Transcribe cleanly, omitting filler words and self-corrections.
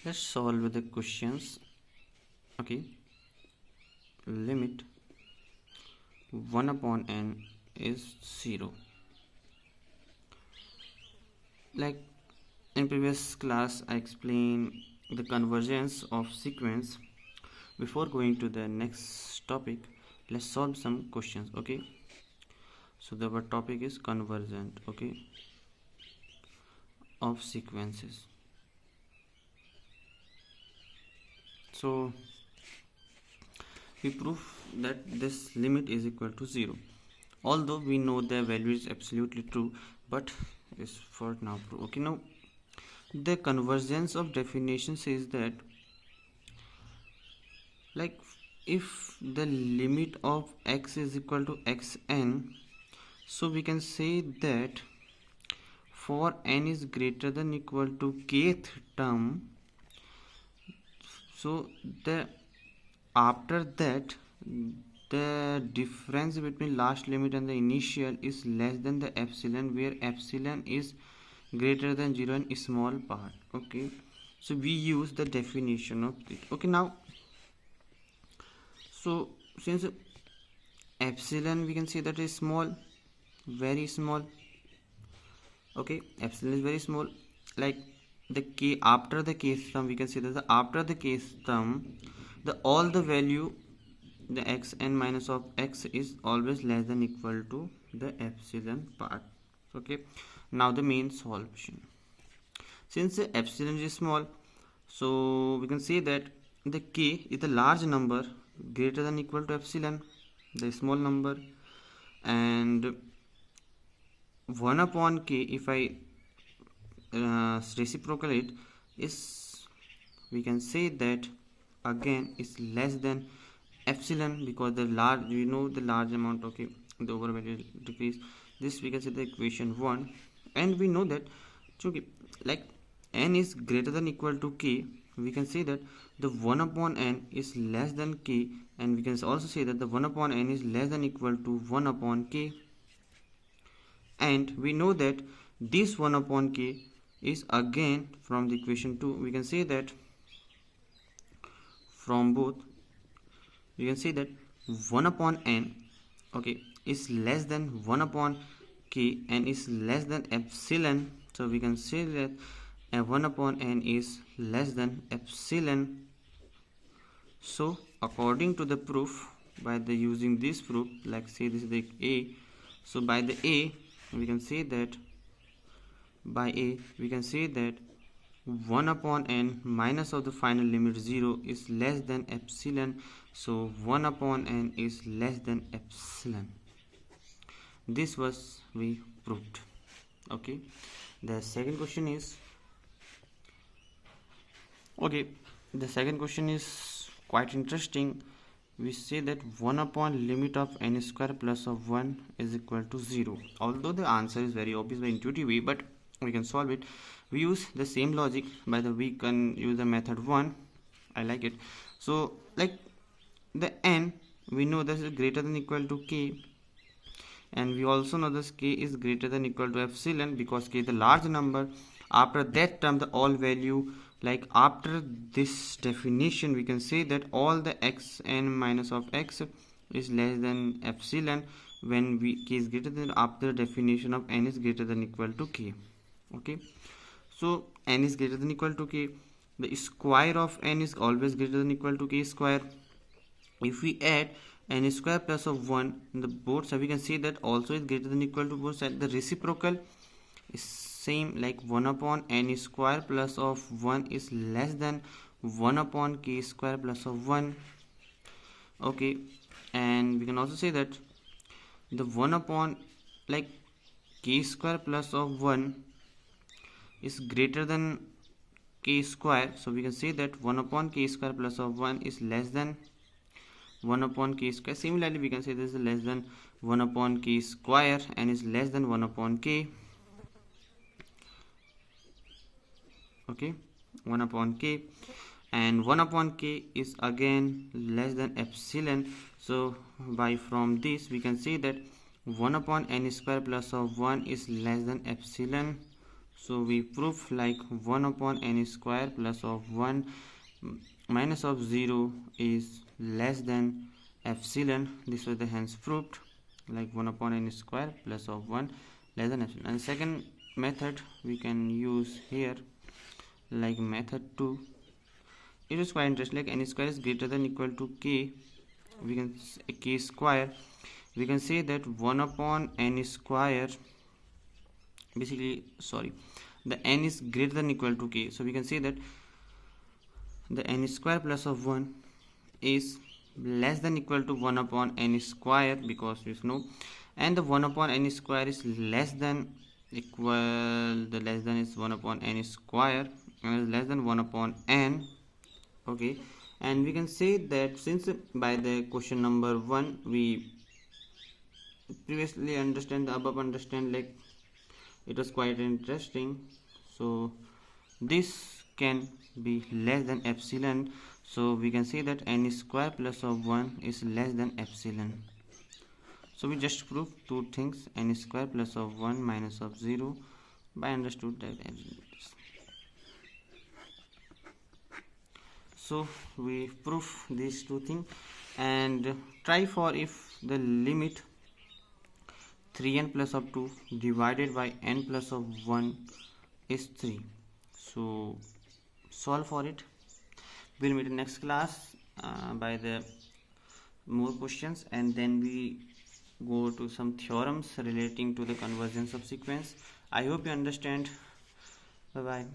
Let's solve the questions. Okay, limit 1 upon n is 0. Like in previous class I explained the convergence of sequence. Before going to the next topic, let's solve some questions. Okay, so the topic is convergent, okay, of sequences. So we prove that this limit is equal to 0, although we know the value is absolutely true, but is for now proof. Okay, now the convergence of definition says that, like, if the limit of x is equal to xn, so we can say that for n is greater than equal to kth term, so the after that the difference between last limit and the initial is less than the epsilon, where epsilon is greater than 0 and small part. Okay, so we use the definition of it. Okay, now so since epsilon we can say that is small, very small. Okay, epsilon is very small. Like the k after the case term, we can say that after the case term, the all the value, the x n minus of x is always less than equal to the epsilon part. Okay, now the main solution. Since the epsilon is small, so we can say that the k is the large number greater than equal to epsilon, the small number, and 1 upon k, if I reciprocal it, is, we can say that again is less than epsilon, because the large, you know, the large amount, okay, the over value decrease. This we can say the equation 1, and we know that, okay, like n is greater than equal to k, we can say that the 1 upon n is less than k, and we can also say that the 1 upon n is less than equal to 1 upon k, and we know that this 1 upon k is again from the equation 2. We can say that from both, we can say that 1 upon n, okay, is less than 1 upon k and is less than epsilon. So we can say that 1 upon n is less than epsilon. So according to the proof, by the using this proof, like say this is the a, so by the a we can say that, by a we can say that 1 upon n minus of the final limit 0 is less than epsilon. So 1 upon n is less than epsilon. This was we proved. Okay, the second question is, okay, the second question is quite interesting. We say that 1 upon limit of n square plus of 1 is equal to 0. Although the answer is very obvious by intuitive way, but we can solve it. We use the same logic. By the we can use the method 1. I like it. So like the n, we know this is greater than equal to k, and we also know this k is greater than equal to epsilon, because k is the large number. After that term, the all value, like after this definition, we can say that all the x n minus of x is less than epsilon when we k is greater than, after definition of n is greater than equal to k. Okay, so n is greater than equal to k, the square of n is always greater than equal to k square. If we add n square plus of 1 in the both sides, we can see that also is greater than equal to both sides. The reciprocal is same, like 1 upon n square plus of 1 is less than 1 upon k square plus of 1. Okay, and we can also say that the 1 upon, like, k square plus of 1 is greater than k square, so we can say that 1 upon k square plus of 1 is less than 1 upon k square. Similarly, we can say this is less than 1 upon k square and is less than 1 upon k. Okay, 1 upon k, and 1 upon k is again less than epsilon. So by from this we can say that 1 upon n square plus of 1 is less than epsilon. So we prove like 1 upon n square plus of 1 minus of 0 is less than epsilon. This was the hence proved, like 1 upon n square plus of 1 less than epsilon. And second method we can use here, like method 2. It is quite interesting, like n square is greater than equal to k, we can k square, we can say that 1 upon n square, basically sorry, the n is greater than equal to k, so we can say that the n square plus of 1 is less than equal to 1 upon n square, because you know, and the 1 upon n square is less than equal, the less than is 1 upon n square and is less than 1 upon n. Okay, and we can say that since by the question number 1 we previously understand the above, understand, like it was quite interesting, so this can be less than epsilon, so we can say that n square plus of 1 is less than epsilon. So we just proved two things, n square plus of 1 minus of 0, by understood that epsilon. So we prove these two things and try for if the limit 3n plus of 2 divided by n plus of 1 is 3. So solve for it. We'll meet in next class by the more questions, and then we go to some theorems relating to the convergence of sequence. I hope you understand. Bye bye.